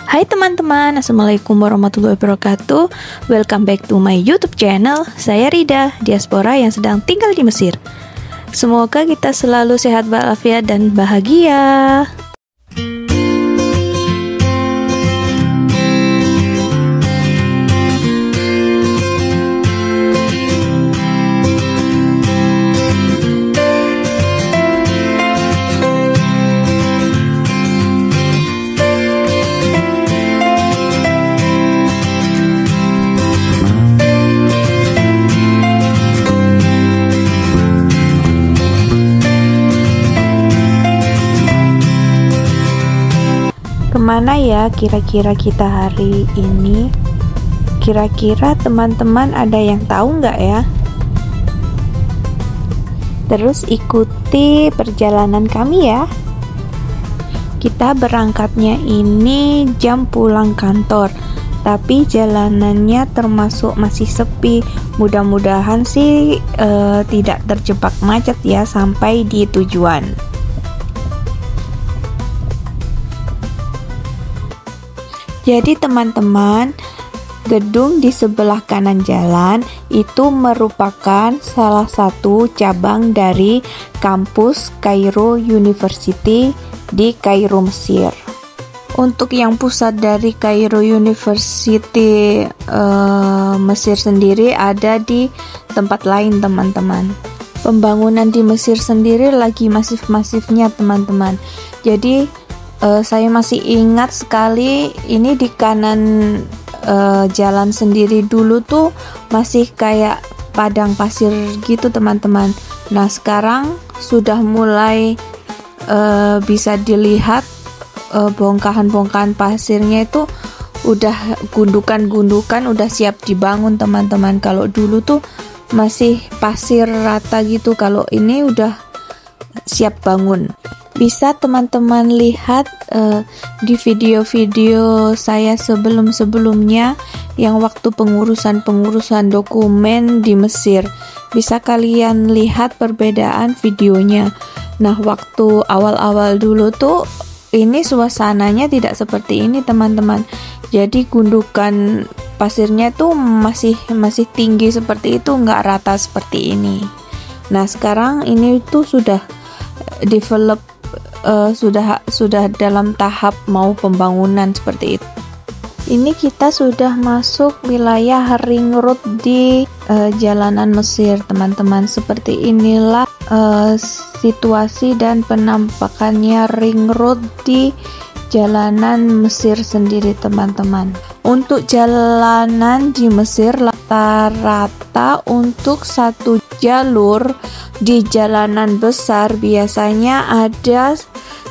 Hai teman-teman, Assalamualaikum warahmatullahi wabarakatuh. Welcome back to my YouTube channel. Saya Rida, diaspora yang sedang tinggal di Mesir. Semoga kita selalu sehat walafiat dan bahagia. Kemana ya kira-kira kita hari ini? Kira-kira teman-teman ada yang tahu nggak ya? Terus ikuti perjalanan kami ya. Kita berangkatnya ini jam pulang kantor, tapi jalanannya termasuk masih sepi. Mudah-mudahan sih tidak terjebak macet ya sampai di tujuan. Jadi teman-teman, gedung di sebelah kanan jalan itu merupakan salah satu cabang dari kampus Cairo University di Kairo, Mesir. Untuk yang pusat dari Cairo University Mesir sendiri ada di tempat lain teman-teman. Pembangunan di Mesir sendiri lagi masif-masifnya teman-teman. Jadi saya masih ingat sekali ini di kanan jalan sendiri dulu tuh masih kayak padang pasir gitu teman-teman. Nah sekarang sudah mulai bisa dilihat bongkahan-bongkahan pasirnya itu udah gundukan-gundukan, udah siap dibangun teman-teman. Kalau dulu tuh masih pasir rata gitu, kalau ini udah siap bangun. Bisa teman-teman lihat di video-video saya sebelum-sebelumnya yang waktu pengurusan dokumen di Mesir. Bisa kalian lihat perbedaan videonya. Nah, waktu awal-awal dulu tuh ini suasananya tidak seperti ini teman-teman. Jadi gundukan pasirnya tuh masih tinggi seperti itu, nggak rata seperti ini. Nah, sekarang ini tuh sudah develop, sudah dalam tahap mau pembangunan seperti itu. Ini kita sudah masuk wilayah ring road di jalanan Mesir teman-teman. Seperti inilah situasi dan penampakannya ring road di jalanan Mesir sendiri teman-teman. Untuk jalanan di Mesir rata-rata untuk satu jalur di jalanan besar biasanya ada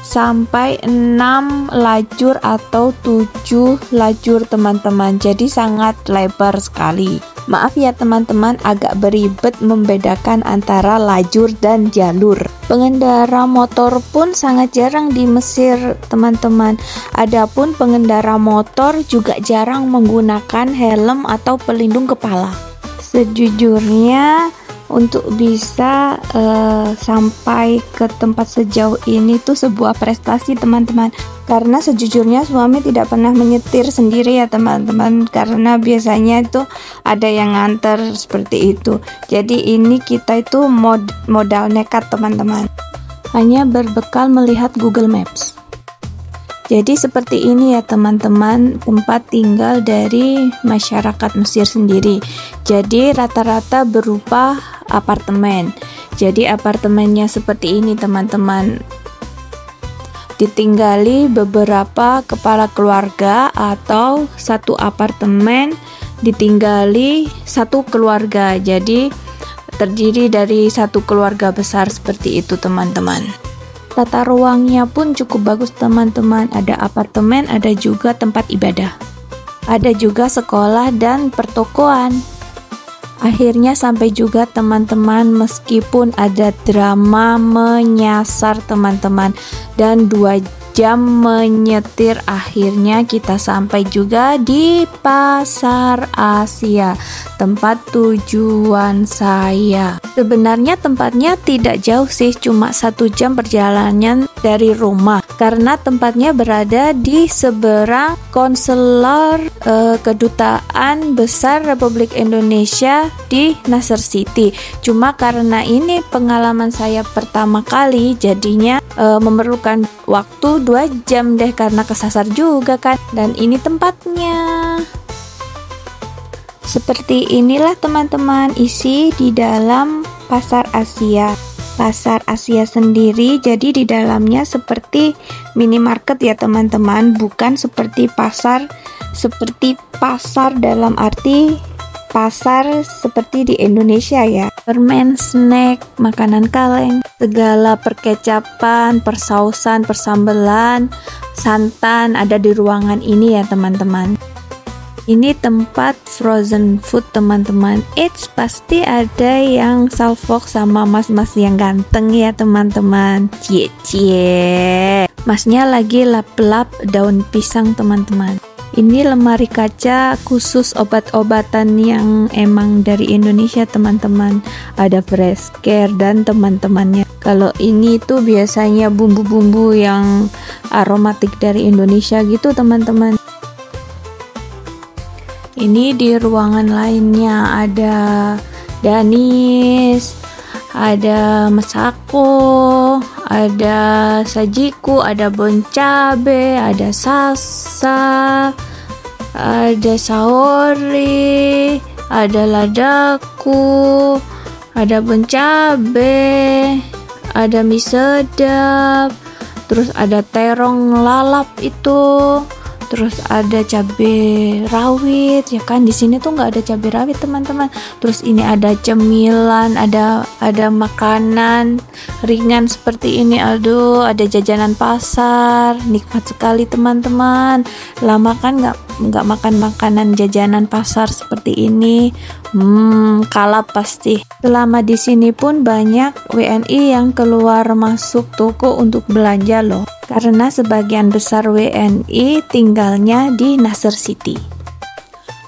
sampai 6 lajur atau 7 lajur teman-teman. Jadi sangat lebar sekali. Maaf ya teman-teman, agak beribet membedakan antara lajur dan jalur. Pengendara motor pun sangat jarang di Mesir teman-teman. Adapun pengendara motor juga jarang menggunakan helm atau pelindung kepala. Sejujurnya untuk bisa sampai ke tempat sejauh ini tuh sebuah prestasi teman-teman. Karena sejujurnya suami tidak pernah menyetir sendiri ya teman-teman, karena biasanya itu ada yang nganter seperti itu. Jadi ini kita itu modal nekat teman-teman, hanya berbekal melihat Google Maps. Jadi seperti ini ya teman-teman tempat tinggal dari masyarakat Mesir sendiri. Jadi rata-rata berupa apartemen. Jadi apartemennya seperti ini teman-teman. Ditinggali beberapa kepala keluarga atau satu apartemen ditinggali satu keluarga. Jadi terdiri dari satu keluarga besar seperti itu teman-teman. Tata ruangnya pun cukup bagus teman-teman. Ada apartemen, ada juga tempat ibadah. Ada juga sekolah dan pertokoan. Akhirnya sampai juga teman-teman, meskipun ada drama menyasar teman-teman dan 2 jam menyetir, akhirnya kita sampai juga di Pasar Asia, tempat tujuan saya. Sebenarnya tempatnya tidak jauh sih, cuma 1 jam perjalanan dari rumah. Karena tempatnya berada di seberang konselor Kedutaan Besar Republik Indonesia di Nasr City. Cuma karena ini pengalaman saya pertama kali, jadinya memerlukan waktu 2 jam deh karena kesasar juga kan. Dan ini tempatnya. Seperti inilah teman-teman isi di dalam pasar Asia. Pasar Asia sendiri jadi di dalamnya seperti minimarket ya teman-teman, bukan seperti pasar dalam arti pasar seperti di Indonesia ya. Permen, snack, makanan kaleng, segala perkecapan, persausan, persambelan, santan ada di ruangan ini ya teman-teman. Ini tempat frozen food teman-teman. Pasti ada yang salfok sama mas-mas yang ganteng ya teman-teman. Cie. Masnya lagi lap-lap daun pisang teman-teman. Ini lemari kaca khusus obat-obatan yang emang dari Indonesia teman-teman. Ada fresh care dan teman-temannya. Kalau ini tuh biasanya bumbu-bumbu yang aromatik dari Indonesia gitu teman-teman. Ini di ruangan lainnya ada danis, ada mesako, ada sajiku, ada bon cabe, ada salsa, ada saori, ada ladaku, ada bon cabe, ada mie sedap, terus ada terong lalap itu. Terus ada cabai rawit ya kan, di sini tuh nggak ada cabai rawit teman-teman. Terus ini ada cemilan, ada makanan ringan seperti ini. Aduh, ada jajanan pasar, nikmat sekali teman-teman. Lama kan nggak makan makanan jajanan pasar seperti ini. Kalap pasti. Selama di sini pun banyak WNI yang keluar masuk toko untuk belanja loh. Karena sebagian besar WNI tinggalnya di Nasr City.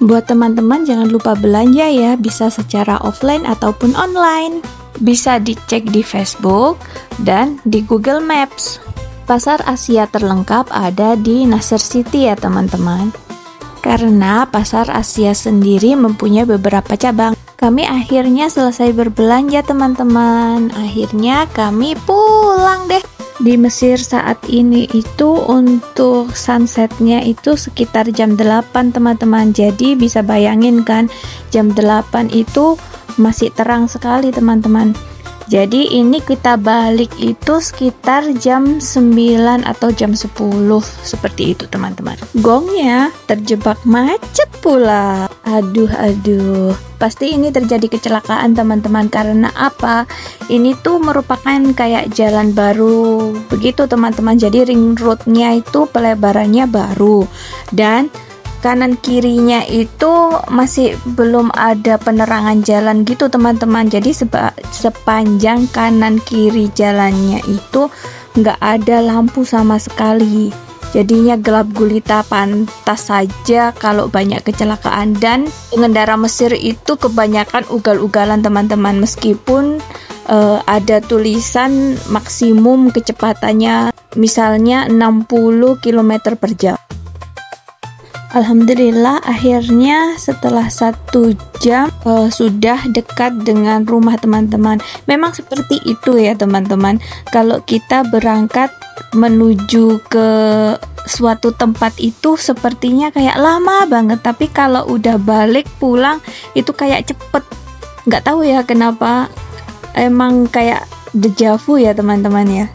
Buat teman-teman jangan lupa belanja ya, bisa secara offline ataupun online. Bisa dicek di Facebook dan di Google Maps. Pasar Asia terlengkap ada di Nasr City ya teman-teman. Karena Pasar Asia sendiri mempunyai beberapa cabang. Kami akhirnya selesai berbelanja teman-teman. Akhirnya kami pulang deh. Di Mesir saat ini itu untuk sunsetnya itu sekitar jam 8 teman-teman. Jadi bisa bayangin kan, jam 8 itu masih terang sekali teman-teman. Jadi ini kita balik itu sekitar jam 9 atau jam 10 seperti itu teman-teman. Gongnya terjebak macet pula. Aduh. Pasti ini terjadi kecelakaan teman-teman. Karena apa? Ini tuh merupakan kayak jalan baru. Begitu teman-teman. Jadi ring roadnya itu pelebarannya baru. Dan kanan kirinya itu masih belum ada penerangan jalan gitu teman-teman. Jadi sepanjang kanan kiri jalannya itu nggak ada lampu sama sekali. Jadinya gelap gulita, pantas saja kalau banyak kecelakaan. Dan pengendara Mesir itu kebanyakan ugal-ugalan teman-teman. Meskipun ada tulisan maksimum kecepatannya misalnya 60 km per jam. Alhamdulillah akhirnya setelah 1 jam sudah dekat dengan rumah teman-teman. Memang seperti itu ya teman-teman. Kalau kita berangkat menuju ke suatu tempat itu sepertinya kayak lama banget. Tapi kalau udah balik pulang itu kayak cepet. Nggak tahu ya kenapa. Emang kayak deja vu ya teman-teman ya.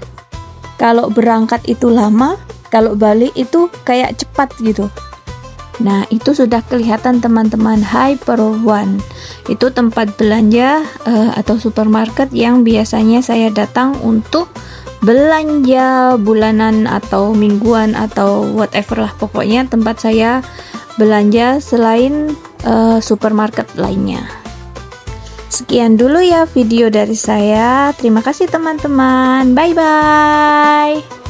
Kalau berangkat itu lama, kalau balik itu kayak cepat gitu. Nah, itu sudah kelihatan teman-teman. Hyper One itu tempat belanja atau supermarket yang biasanya saya datang untuk belanja bulanan atau mingguan atau whatever lah. Pokoknya tempat saya belanja selain supermarket lainnya. Sekian dulu ya video dari saya. Terima kasih teman-teman. Bye-bye.